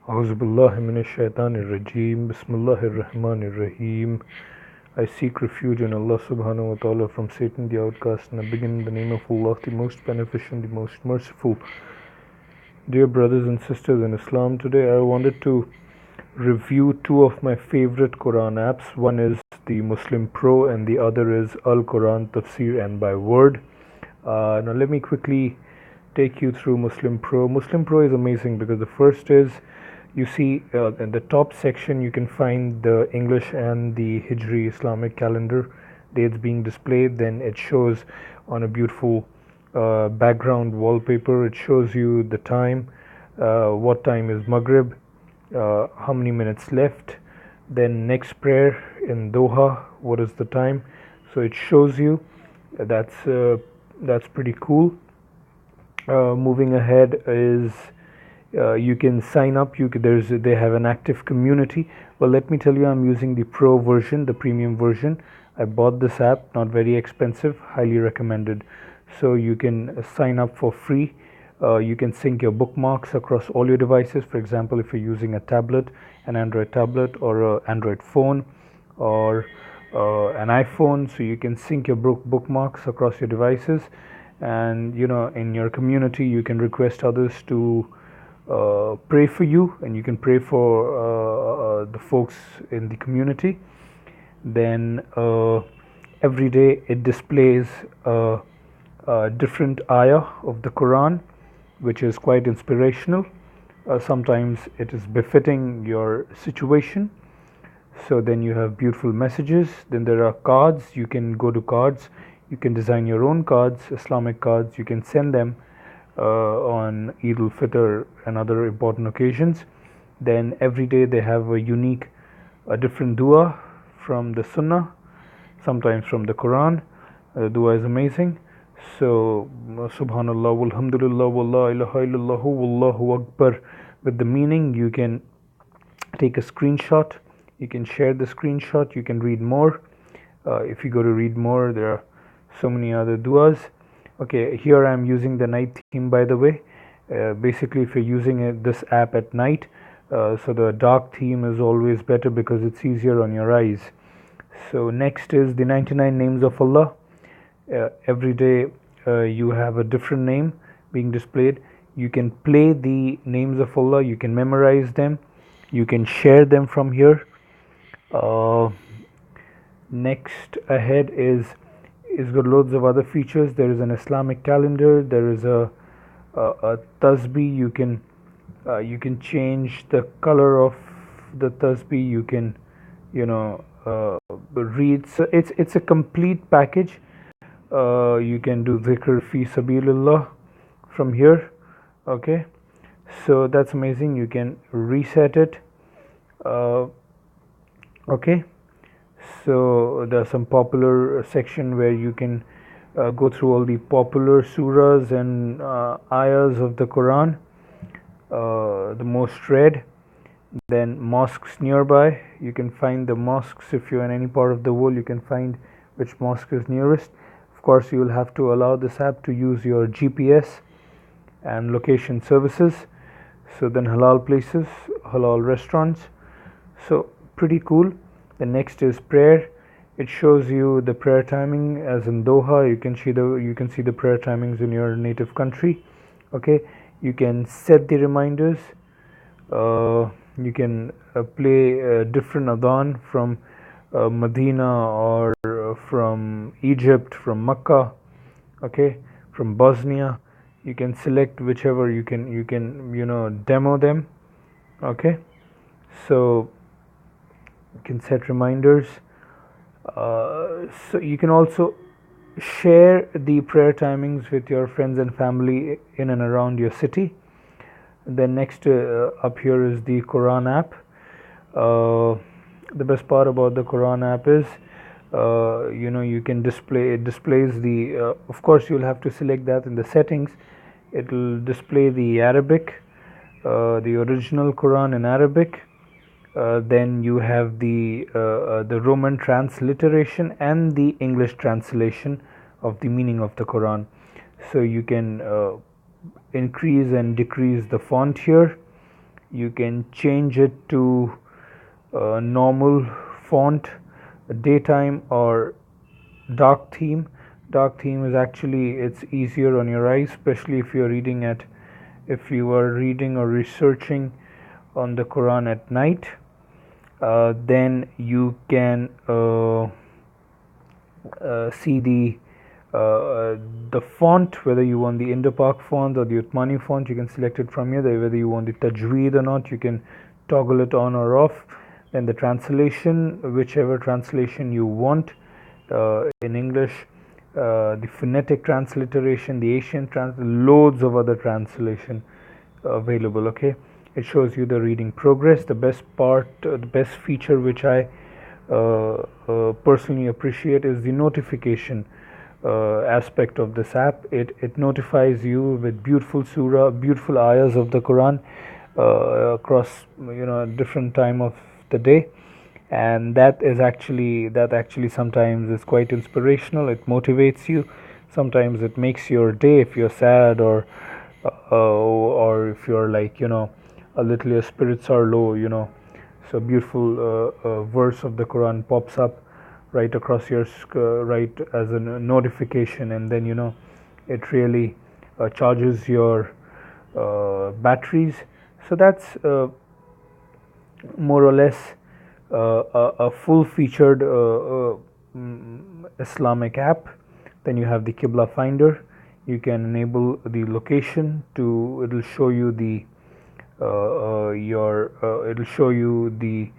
A'udhu billahi minash shaitanir rajim. Bismillahir rahmanir rahim. I seek refuge in Allah subhanahu wa ta'ala from Satan the outcast, and I begin in the name of Allah, the most beneficent, the most merciful. Dear brothers and sisters in Islam, today I wanted to review two of my favorite Quran apps. One is the Muslim Pro and the other is Al Quran Tafsir and by Word. Now let me quickly take you through Muslim Pro. Muslim Pro is amazing because the first is, you see in the top section you can find the English and the Hijri Islamic calendar dates being displayed. Then it shows on a beautiful background wallpaper. It shows you the time, what time is Maghrib, how many minutes left, then next prayer in Doha, what is the time. So it shows you. That's pretty cool. Moving ahead is you can sign up. They have an active community. Well, let me tell you, I'm using the Pro version, the premium version. I bought this app, not very expensive, highly recommended. So you can sign up for free. You can sync your bookmarks across all your devices. For example, if you're using a tablet, an Android tablet, or an Android phone, or an iPhone, so you can sync your bookmarks across your devices. And in your community, you can request others to pray for you, and you can pray for the folks in the community. Then every day it displays a different ayah of the Quran, which is quite inspirational. Sometimes it is befitting your situation. So then you have beautiful messages. Then there are cards. You can go to cards. You can design your own cards, Islamic cards. You can send them on Eid al-Fitr and other important occasions. Then every day they have a different dua from the Sunnah, sometimes from the Quran. The dua is amazing. So Subhanallah, Walhamdulillah, Wallah ilaha illallah, Wallahu Akbar, with the meaning. You can take a screenshot. You can share the screenshot. You can read more. If you go to read more, there are so many other duas. Okay, here I'm using the night theme, by the way. Basically, if you're using this app at night, so the dark theme is always better because it's easier on your eyes. So next is the 99 names of Allah. Every day you have a different name being displayed. You can play the names of Allah. You can memorize them. You can share them from here. Next ahead is got loads of other features. There is an Islamic calendar. There is a tasbih. You can change the color of the tasbih. You can read. So it's a complete package. You can do dhikr fi sabilillah from here. Okay, so that's amazing. You can reset it. Okay, so there's some popular section where you can go through all the popular surahs and ayahs of the Quran, the most read. Then mosques nearby. You can find the mosques. If you're in any part of the world, you can find which mosque is nearest. Of course, you will have to allow this app to use your GPS and location services. So then halal places, halal restaurants. So pretty cool. The next is prayer. It shows you the prayer timing as in Doha. You can see the prayer timings in your native country. Okay, you can set the reminders. You can play different adhan from Medina or from Egypt, from Mecca, okay, from Bosnia. You can select whichever. You can demo them. Okay, so you can set reminders. So you can also share the prayer timings with your friends and family in and around your city. Then next up here is the Quran app. The best part about the Quran app is you can it displays the of course you'll have to select that in the settings. It will display the Arabic, the original Quran in Arabic. Then you have the Roman transliteration and the English translation of the meaning of the Quran. So you can increase and decrease the font here. You can change it to normal font, daytime or dark theme. Dark theme is actually, it's easier on your eyes, especially if you're reading at, if you are reading or researching on the Quran at night. Then you can see the font, whether you want the Indo-Pak font or the Uthmani font. You can select it from here. Whether you want the Tajweed or not, you can toggle it on or off. Then the translation, whichever translation you want, in English, the phonetic transliteration, the Asian loads of other translation available. Okay, it shows you the reading progress. The best part, the best feature which I personally appreciate is the notification aspect of this app. It notifies you with beautiful surah, beautiful ayahs of the Quran across different time of the day, and that actually sometimes is quite inspirational. It motivates you. Sometimes it makes your day if you're sad, or if you're like a little, your spirits are low, so beautiful verse of the Quran pops up right across your right as a notification, and then it really charges your batteries. So that's more or less a full featured Islamic app. Then you have the Qibla Finder. You can enable the location to, it'll show you the it'll show you the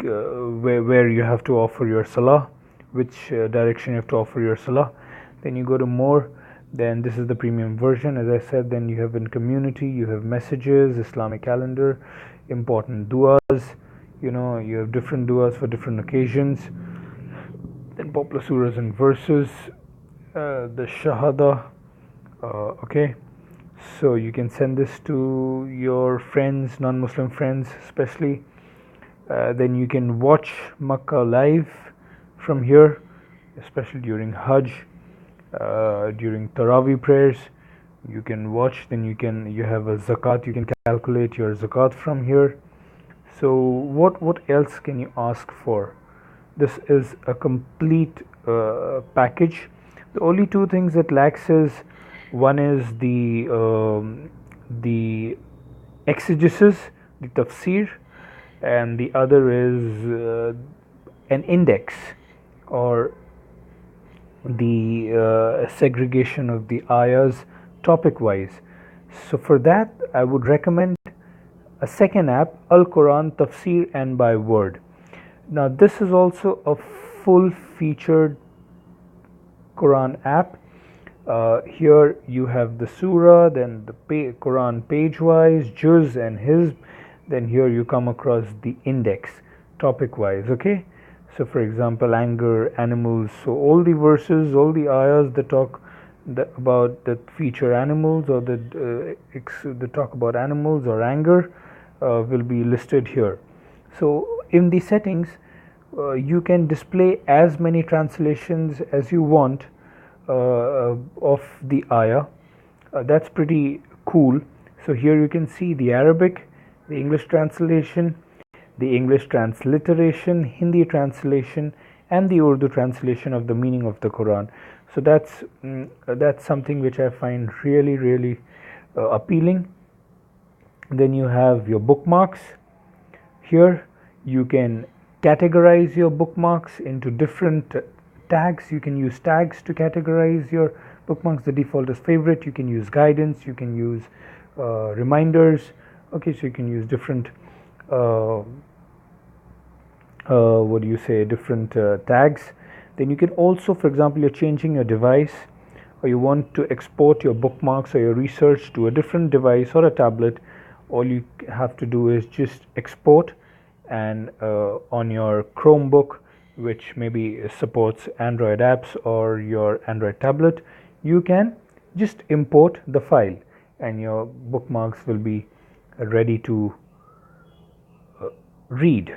where you have to offer your salah, which direction you have to offer your salah. Then you go to more. Then this is the premium version, as I said. Then you have in community, you have messages, Islamic calendar, important du'as. You have different du'as for different occasions. Then popular surahs and verses, the shahada. Okay, so you can send this to your friends, non-Muslim friends especially. Then you can watch Makkah live from here, especially during Hajj, during Taraweeh prayers. You can watch. Then you have a zakat. You can calculate your zakat from here. So what else can you ask for? This is a complete package. The only two things that lacks is, one is the exegesis, the tafsir, and the other is an index, or the segregation of the ayahs topic wise. So for that I would recommend a second app, Al Quran Tafsir and by Word. Now this is also a full featured Quran app. Here you have the surah, then the Quran page wise, juz and hizb. Then here you come across the index topic wise. Okay, so for example, anger, animals. So all the verses, all the ayahs that talk about, that feature animals, or that talk about animals or anger, will be listed here. So in the settings, you can display as many translations as you want of the ayah. That's pretty cool. So here you can see the Arabic, the English translation, the English transliteration, Hindi translation, and the Urdu translation of the meaning of the Quran. So that's something which I find really appealing. Then you have your bookmarks. Here you can categorize your bookmarks into different tags. You can use tags to categorize your bookmarks. The default is favorite. You can use guidance, you can use reminders. Okay, so you can use different what do you say, different tags. Then you can also, for example, you're changing your device, or you want to export your bookmarks or your research to a different device or a tablet. All you have to do is just export, and on your Chromebook, which maybe supports Android apps, or your Android tablet, you can just import the file, and your bookmarks will be ready to read.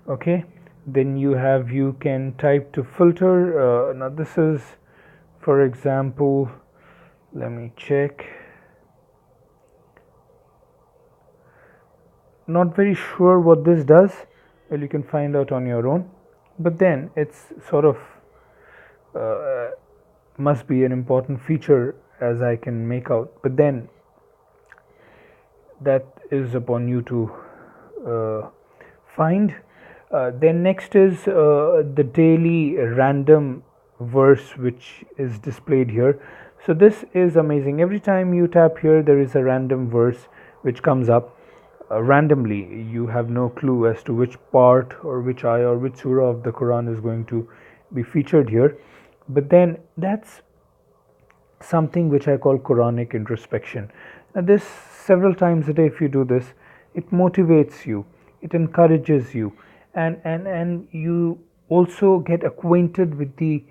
Okay, then you can type to filter. Now this is, for example, let me check. not very sure what this does. Well, you can find out on your own, but then it's sort of must be an important feature as I can make out, but then that is upon you to find. Then next is the daily random verse which is displayed here. So this is amazing. Every time you tap here, there is a random verse which comes up randomly. You have no clue as to which part or which ayah or which surah of the Quran is going to be featured here. But then that's something which I call Quranic introspection. Now, this several times a day, if you do this, it motivates you, it encourages you, and you also get acquainted with the,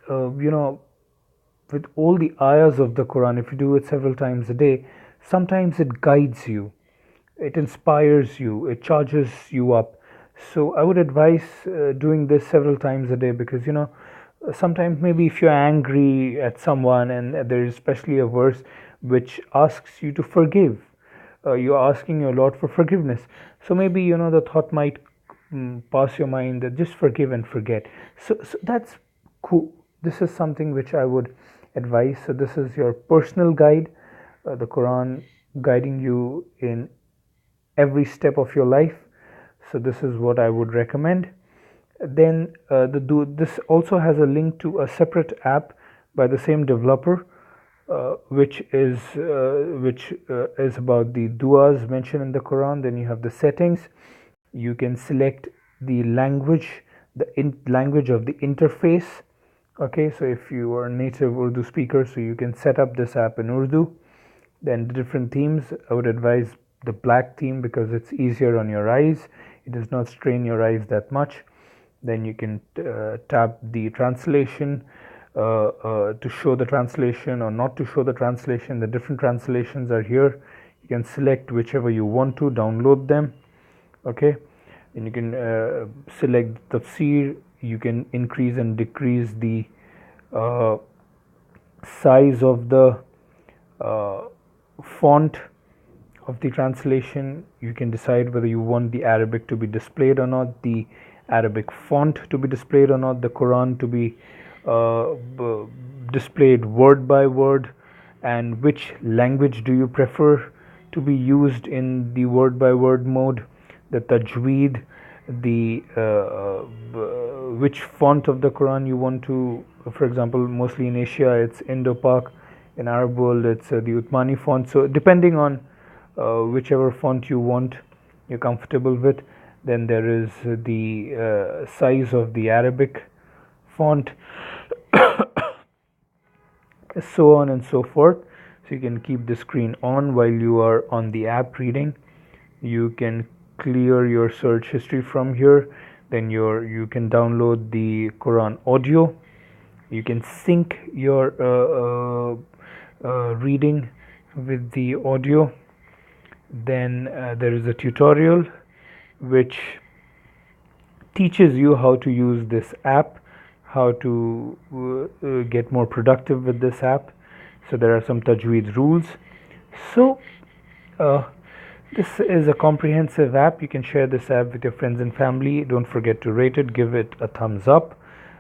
you know, with all the ayahs of the Quran. If you do it several times a day, sometimes it guides you, it inspires you, it charges you up. So I would advise doing this several times a day, because sometimes maybe if you're angry at someone and there is especially a verse which asks you to forgive, you're asking your Lord for forgiveness. So maybe the thought might pass your mind that just forgive and forget. So that's cool. This is something which I would advise. So this is your personal guide, the Quran guiding you in every step of your life. So this is what I would recommend. Then this also has a link to a separate app by the same developer, which is about the duas mentioned in the Quran. Then you have the settings. You can select the language, language of the interface. Okay, so if you are a native Urdu speaker, so you can set up this app in Urdu. Then the different themes, I would advise the black theme because it's easier on your eyes. It does not strain your eyes that much. Then you can tap the translation to show the translation or not to show the translation. The different translations are here. You can select whichever you want to, download them. Okay, and you can select tafsir. You can increase and decrease the size of the font of the translation. You can decide whether you want the Arabic to be displayed or not, the Arabic font to be displayed or not, the Quran to be displayed word by word, and which language do you prefer to be used in the word by word mode, the tajweed, the which font of the Quran you want to, for example, mostly in Asia it's Indo-Pak, in Arab world it's the Uthmani font. So depending on whichever font you want, you're comfortable with. Then there is the size of the Arabic font, so on and so forth. So you can keep the screen on while you are on the app reading. You can clear your search history from here. Then you can download the Quran audio. You can sync your reading with the audio. Then there is a tutorial which teaches you how to use this app, how to get more productive with this app. So there are some tajweed rules. So this is a comprehensive app. You can share this app with your friends and family. Don't forget to rate it, give it a thumbs up.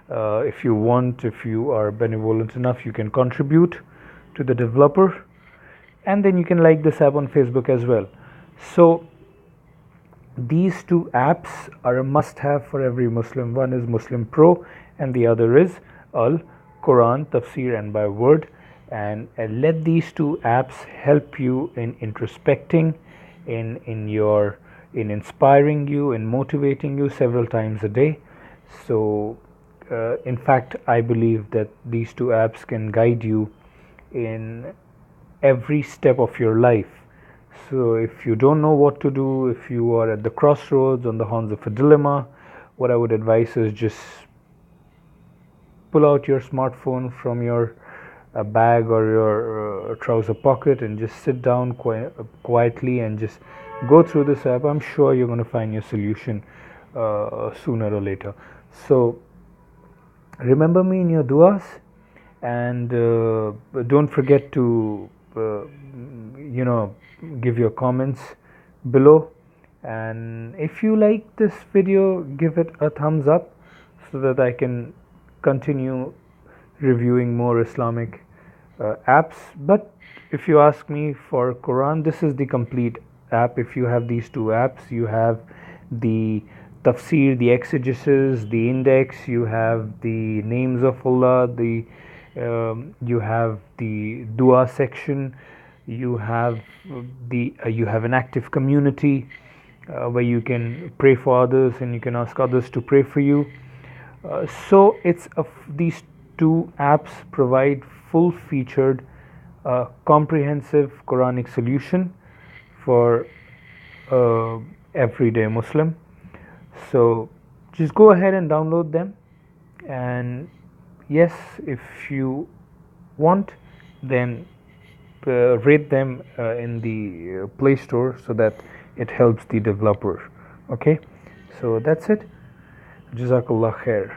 If you want, if you are benevolent enough, you can contribute to the developer, and then you can like this app on Facebook as well. So these two apps are a must-have for every Muslim. One is Muslim Pro and the other is Al Quran Tafsir and by Word. And let these two apps help you in introspecting, in inspiring you, in motivating you several times a day. So in fact, I believe that these two apps can guide you in every step of your life. So if you don't know what to do, if you are at the crossroads, on the horns of a dilemma, what I would advise is just pull out your smartphone from your bag or your trouser pocket and just sit down quietly and just go through this app. I'm sure you're going to find your solution sooner or later. So remember me in your duas, and don't forget to give your comments below. and if you like this video, give it a thumbs up so that I can continue reviewing more Islamic apps. But if you ask me for Quran, this is the complete app. If you have these two apps, you have the tafsir, the exegesis, the index, you have the names of Allah, you have the dua section, you have you have an active community where you can pray for others and you can ask others to pray for you. So these two apps provide full featured comprehensive Quranic solution for everyday Muslim. So just go ahead and download them, and yes, if you want, then rate them in the Play Store so that it helps the developer. Okay, so that's it. Jazakallah khair.